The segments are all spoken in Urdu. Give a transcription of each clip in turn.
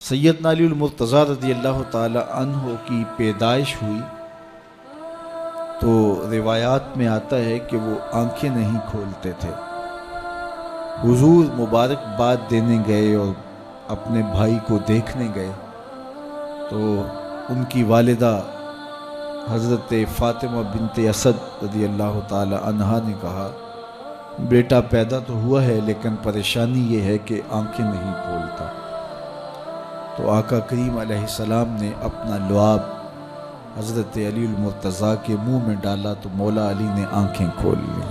سیدنا علی المرتضیٰ رضی اللہ تعالی عنہ کی پیدائش ہوئی تو روایات میں آتا ہے کہ وہ آنکھیں نہیں کھولتے تھے۔ حضور مبارکباد دینے گئے اور اپنے بھائی کو دیکھنے گئے تو ان کی والدہ حضرت فاطمہ بنت اسد رضی اللہ تعالی عنہا نے کہا بیٹا پیدا تو ہوا ہے لیکن پریشانی یہ ہے کہ آنکھیں نہیں کھولتا۔ تو آقا کریم علیہ السلام نے اپنا لعاب حضرت علی المرتضیٰ کے منہ میں ڈالا تو مولا علی نے آنکھیں کھول لیں۔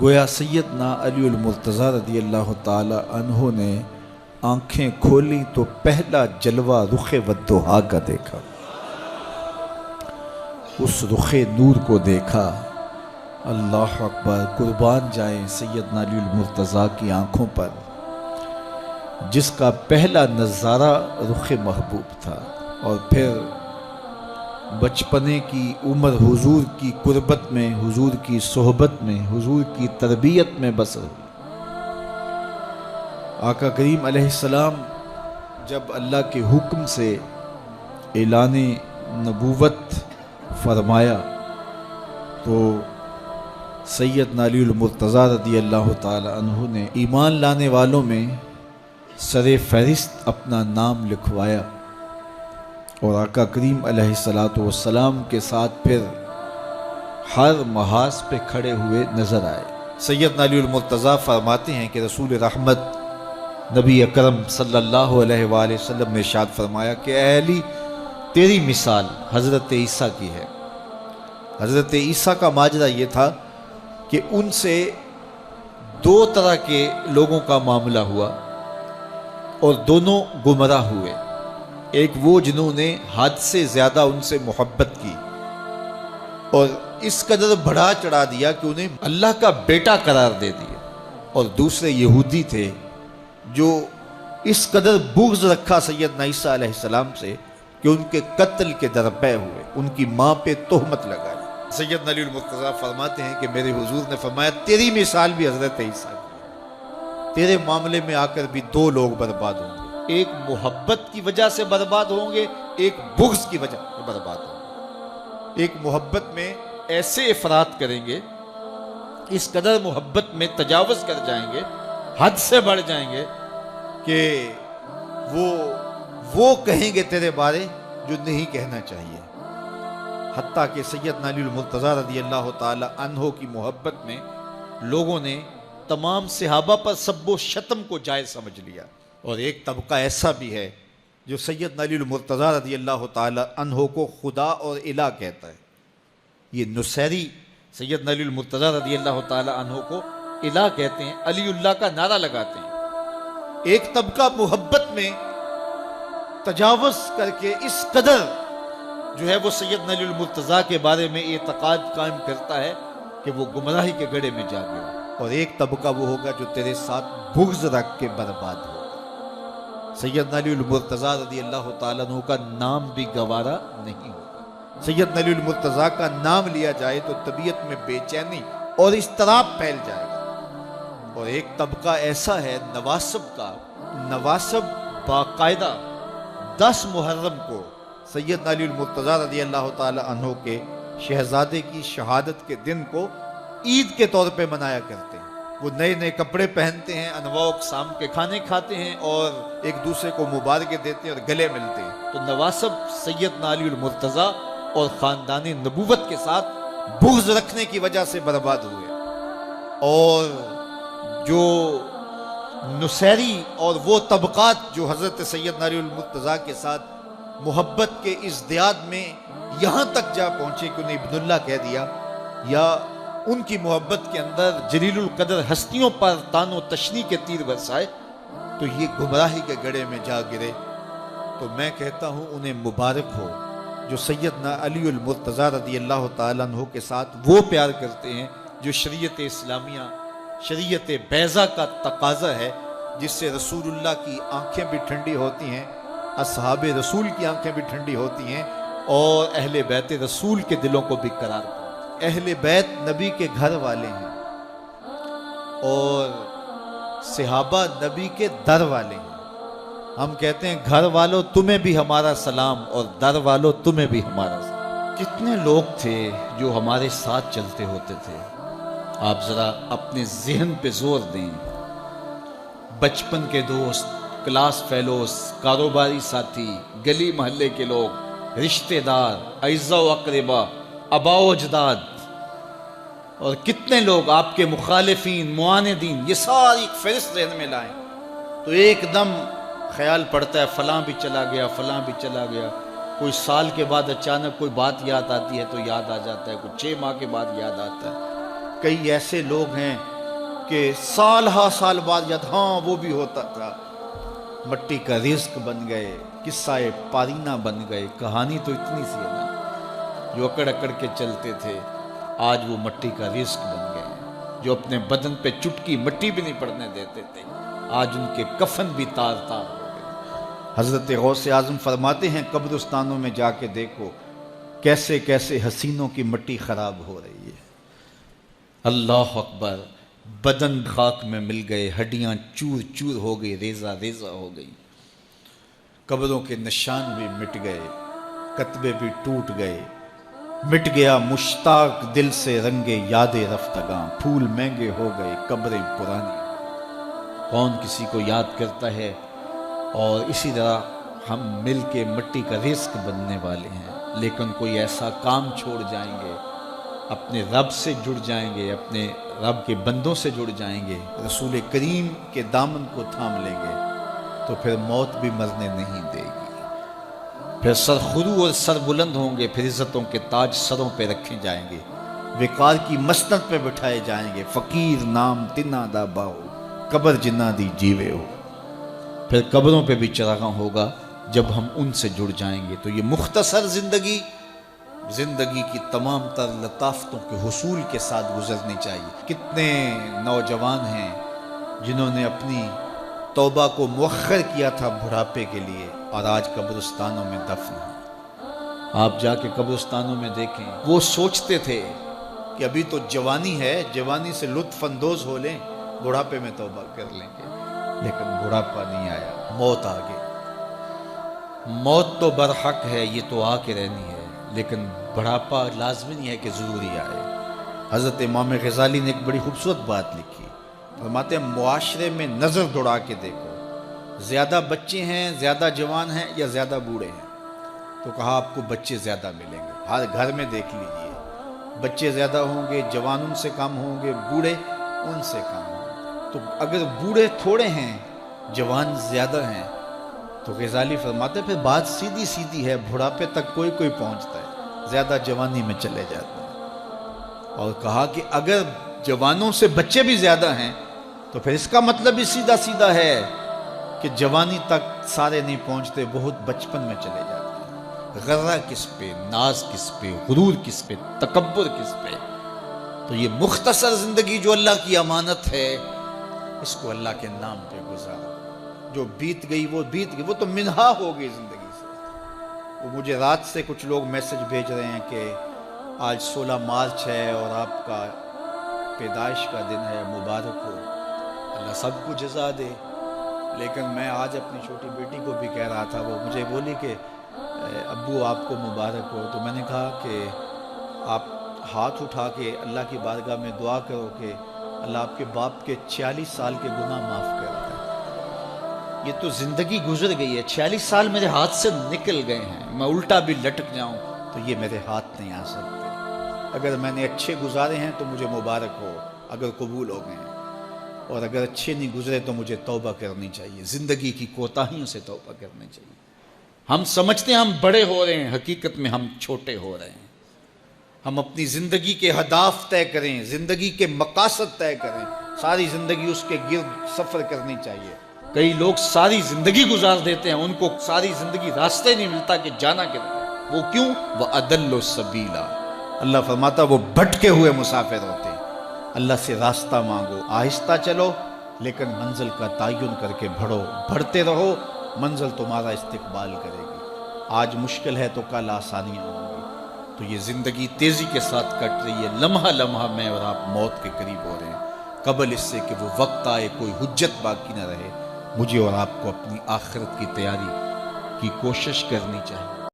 گویا سیدنا علی المرتضیٰ رضی اللہ تعالی عنہ نے آنکھیں کھولی تو پہلا جلوہ رخ والضحیٰ کا دیکھا، اس رخ نور کو دیکھا۔ اللہ اکبر، قربان جائیں سیدنا علی المرتضیٰ کی آنکھوں پر جس کا پہلا نظارہ رخ محبوب تھا، اور پھر بچپنے کی عمر حضور کی قربت میں، حضور کی صحبت میں، حضور کی تربیت میں بسر ہوئی۔ آقا کریم علیہ السلام جب اللہ کے حکم سے اعلان نبوت فرمایا تو سیدنا علی المرتضیٰ رضی اللہ تعالی عنہ نے ایمان لانے والوں میں سر فہرست اپنا نام لکھوایا، اور آقا کریم علیہ السلام کے ساتھ پھر ہر محاذ پہ کھڑے ہوئے نظر آئے۔ سیدنا علی المرتضیٰ فرماتے ہیں کہ رسول رحمت نبی اکرم صلی اللہ علیہ وآلہ وسلم نے ارشاد فرمایا کہ اے علی تیری مثال حضرت عیسیٰ کی ہے۔ حضرت عیسیٰ کا ماجرا یہ تھا کہ ان سے دو طرح کے لوگوں کا معاملہ ہوا اور دونوں گمراہ ہوئے۔ ایک وہ جنہوں نے حد سے زیادہ ان سے محبت کی اور اس قدر بڑھا چڑھا دیا کہ انہیں اللہ کا بیٹا قرار دے دیا، اور دوسرے یہودی تھے جو اس قدر بغض رکھا سیدنا عیسیٰ علیہ السلام سے کہ ان کے قتل کے درپے ہوئے، ان کی ماں پہ تہمت لگائی۔ سیدنا علی المرتضیٰ فرماتے ہیں کہ میرے حضور نے فرمایا تیری مثال بھی حضرت عیسیٰ کی، تیرے معاملے میں آ کر بھی دو لوگ برباد ہوں گے، ایک محبت کی وجہ سے برباد ہوں گے، ایک بغض کی وجہ سے برباد ہوں گے۔ ایک محبت میں ایسے افراط کریں گے، اس قدر محبت میں تجاوز کر جائیں گے، حد سے بڑھ جائیں گے کہ وہ کہیں گے تیرے بارے جو نہیں کہنا چاہیے۔ حتیٰ کہ سیدنا علی المرتضیٰ رضی اللہ تعالی عنہ کی محبت میں لوگوں نے تمام صحابہ پر سب و شتم کو جائز سمجھ لیا، اور ایک طبقہ ایسا بھی ہے جو سیدنا علی المرتضیٰ رضی اللہ تعالی عنہ کو خدا اور الہ کہتا ہے۔ یہ نصیری سیدنا علی المرتضیٰ رضی اللہ تعالی عنہ کو الہ کہتے ہیں، علی اللہ کا نعرہ لگاتے ہیں۔ ایک طبقہ محبت میں تجاوز کر کے اس قدر جو ہے وہ سیدنا علی المرتضیٰ کے بارے میں اعتقاد قائم کرتا ہے کہ وہ گمراہی کے گڑھے میں جا گیا، اور ایک طبقہ وہ ہوگا جو تیرے ساتھ بغض رکھ کے برباد ہوگا۔ سیدنا علی المرتضیٰ رضی اللہ تعالیٰ عنہ کا نام بھی گوارا نہیں ہوگا۔ سیدنا علی المرتضیٰ کا نام لیا جائے تو طبیعت میں بے چینی اور اضطراب پھیل جائے گا۔ اور ایک طبقہ ایسا ہے نواسب کا، نواسب باقاعدہ 10 محرم کو سیدنا علی المرتضیٰ رضی اللہ تعالی عنہ کے شہزادے کی شہادت کے دن کو عید کے طور پہ منایا کرتے ہیں۔ وہ نئے نئے کپڑے پہنتے ہیں، انواع و اقسام کے کھانے کھاتے ہیں اور ایک دوسرے کو مبارکیں دیتے ہیں اور گلے ملتے ہیں۔ تو نواسب سیدنا علی المرتضیٰ اور خاندان نبوت کے ساتھ بغض رکھنے کی وجہ سے برباد ہوئے، اور جو نصیری اور وہ طبقات جو حضرت سیدنا علی المرتضیٰ کے ساتھ محبت کے ازدیاد میں یہاں تک جا پہنچے کہ انہیں ابن اللہ کہہ دیا، یا ان کی محبت کے اندر جلیل القدر ہستیوں پر تان و تشنیع کے تیر برسائے، تو یہ گمراہی کے گڑھے میں جا گرے۔ تو میں کہتا ہوں انہیں مبارک ہو جو سیدنا علی المرتضیٰ رضی اللہ تعالیٰ عنہ کے ساتھ وہ پیار کرتے ہیں جو شریعت اسلامیہ، شریعت بیضا کا تقاضا ہے، جس سے رسول اللہ کی آنکھیں بھی ٹھنڈی ہوتی ہیں، اصحاب رسول کی آنکھیں بھی ٹھنڈی ہوتی ہیں، اور اہل بیت رسول کے دلوں کو بھی قرار پاتے ہیں۔ اہل بیت نبی کے گھر والے ہیں اور صحابہ نبی کے در والے ہیں، ہم کہتے ہیں گھر والوں تمہیں بھی ہمارا سلام اور در والوں تمہیں بھی ہمارا سلام۔ کتنے لوگ تھے جو ہمارے ساتھ چلتے ہوتے تھے، آپ ذرا اپنے ذہن پہ زور دیں۔ بچپن کے دوست، کلاس فیلوز، کاروباری ساتھی، گلی محلے کے لوگ، رشتہ دار، اعزاء و اقربا، آباء و اجداد، اور کتنے لوگ آپ کے مخالفین، معاندین، یہ ساری ایک فہرست ذہن میں لائیں تو ایک دم خیال پڑتا ہے فلاں بھی چلا گیا، فلاں بھی چلا گیا۔ کوئی سال کے بعد اچانک کوئی بات یاد آتی ہے تو یاد آ جاتا ہے، کوئی 6 ماہ کے بعد یاد آتا ہے۔ کئی ایسے لوگ ہیں کہ سال ہا سال بعد یاد، ہاں وہ بھی ہوتا تھا۔ مٹی کا رزق بن گئے، قصہ پارینہ بن گئے۔ کہانی تو اتنی سی ہے نا، جو اکڑ اکڑ کے چلتے تھے آج وہ مٹی کا رزق بن گئے ہیں۔ جو اپنے بدن پہ چٹکی مٹی بھی نہیں پڑنے دیتے تھے آج ان کے کفن بھی تار تار ہو گئے۔ حضرت غوث اعظم فرماتے ہیں قبرستانوں میں جا کے دیکھو کیسے کیسے حسینوں کی مٹی خراب ہو رہی ہے۔ اللہ اکبر، بدن خاک میں مل گئے، ہڈیاں چور چور ہو گئی، ریزہ ریزہ ہو گئی، قبروں کے نشان بھی مٹ گئے، کتبے بھی ٹوٹ گئے، مٹ گیا مشتاق دل سے رنگے یاد رفتگاں، پھول مہنگے ہو گئے، قبریں پرانی۔ کون کسی کو یاد کرتا ہے؟ اور اسی طرح ہم مل کے مٹی کا رزق بننے والے ہیں، لیکن کوئی ایسا کام چھوڑ جائیں گے، اپنے رب سے جڑ جائیں گے، اپنے رب کے بندوں سے جڑ جائیں گے، رسول کریم کے دامن کو تھام لیں گے تو پھر موت بھی مرنے نہیں دے گی۔ پھر سر خرو اور سر بلند ہوں گے، پھر عزتوں کے تاج سروں پہ رکھے جائیں گے، وقار کی مسند پہ بٹھائے جائیں گے۔ فقیر نام تنا دا باؤ، قبر جنہ دی جیوے ہو۔ پھر قبروں پہ بھی چراغاں ہوگا جب ہم ان سے جڑ جائیں گے۔ تو یہ مختصر زندگی کی تمام تر لطافتوں کے حصول کے ساتھ گزرنی چاہیے۔ کتنے نوجوان ہیں جنہوں نے اپنی توبہ کو مؤخر کیا تھا بڑھاپے کے لیے، اور آج قبرستانوں میں دفن ہیں۔ آپ جا کے قبرستانوں میں دیکھیں، وہ سوچتے تھے کہ ابھی تو جوانی ہے، جوانی سے لطف اندوز ہو لیں، بڑھاپے میں توبہ کر لیں گے، لیکن بڑھاپا نہیں آیا، موت آ گئی۔ موت تو برحق ہے، یہ تو آ کے رہنی ہے، لیکن بڑھاپا لازمی نہیں ہے کہ ضروری آئے۔ حضرت امام غزالی نے ایک بڑی خوبصورت بات لکھی، فرماتے ہیں معاشرے میں نظر دوڑا کے دیکھو، زیادہ بچے ہیں، زیادہ جوان ہیں یا زیادہ بوڑھے ہیں؟ تو کہا آپ کو بچے زیادہ ملیں گے۔ ہر گھر میں دیکھ لیجئے، بچے زیادہ ہوں گے، جوان ان سے کم ہوں گے، بوڑھے ان سے کم ہوں گے۔ تو اگر بوڑھے تھوڑے ہیں، جوان زیادہ ہیں، تو غزالی فرماتے ہیں پھر بات سیدھی سیدھی ہے، بڑھاپے تک کوئی کوئی پہنچتا ہے، زیادہ جوانی میں چلے جاتے ہیں۔ اور کہا کہ اگر جوانوں سے بچے بھی زیادہ ہیں تو پھر اس کا مطلب ہی سیدھا سیدھا ہے کہ جوانی تک سارے نہیں پہنچتے، بہت بچپن میں چلے جاتے ہیں۔ غرہ کس پہ، ناز کس پہ، غرور کس پہ، تکبر کس پہ؟ تو یہ مختصر زندگی جو اللہ کی امانت ہے، اس کو اللہ کے نام پہ گزارو۔ جو بیت گئی وہ بیت گئی، وہ تو منہا ہو گئی زندگی سے۔ وہ مجھے رات سے کچھ لوگ میسج بھیج رہے ہیں کہ آج 16 مارچ ہے اور آپ کا پیدائش کا دن ہے، مبارک ہو، اللہ سب کو جزا دے۔ لیکن میں آج اپنی چھوٹی بیٹی کو بھی کہہ رہا تھا، وہ مجھے بولی کہ ابو آپ کو مبارک ہو، تو میں نے کہا کہ آپ ہاتھ اٹھا کے اللہ کی بارگاہ میں دعا کرو کہ اللہ آپ کے باپ کے 46 سال کے گناہ معاف کر دے۔ یہ تو زندگی گزر گئی ہے، 46 سال میرے ہاتھ سے نکل گئے ہیں، میں الٹا بھی لٹک جاؤں تو یہ میرے ہاتھ نہیں آ سکتے۔ اگر میں نے اچھے گزارے ہیں تو مجھے مبارک ہو اگر قبول ہو گئے ہیں، اور اگر اچھے نہیں گزرے تو مجھے توبہ کرنی چاہیے، زندگی کی کوتاہیوں سے توبہ کرنی چاہیے۔ ہم سمجھتے ہیں ہم بڑے ہو رہے ہیں، حقیقت میں ہم چھوٹے ہو رہے ہیں۔ ہم اپنی زندگی کے اہداف طے کریں، زندگی کے مقاصد طے کریں، ساری زندگی اس کے گرد سفر کرنی چاہیے۔ کئی لوگ ساری زندگی گزار دیتے ہیں، ان کو ساری زندگی راستے نہیں ملتا کہ جانا کدھر ہے۔ وہ کیوں؟ وَأَضَلُّ السَّبِيلَ، اللہ فرماتا وہ بھٹکے ہوئے مسافر ہوتے ہیں۔ اللہ سے راستہ مانگو، آہستہ چلو لیکن منزل کا تعین کر کے بڑھو، بڑھتے رہو، منزل تمہارا استقبال کرے گی۔ آج مشکل ہے تو کل آسانیاں ہوں گی۔ تو یہ زندگی تیزی کے ساتھ کٹ رہی ہے، لمحہ لمحہ میں اور آپ موت کے قریب ہو رہے ہیں۔ قبل اس سے کہ وہ وقت آئے کوئی حجت باقی نہ رہے، مجھے اور آپ کو اپنی آخرت کی تیاری کی کوشش کرنی چاہیے۔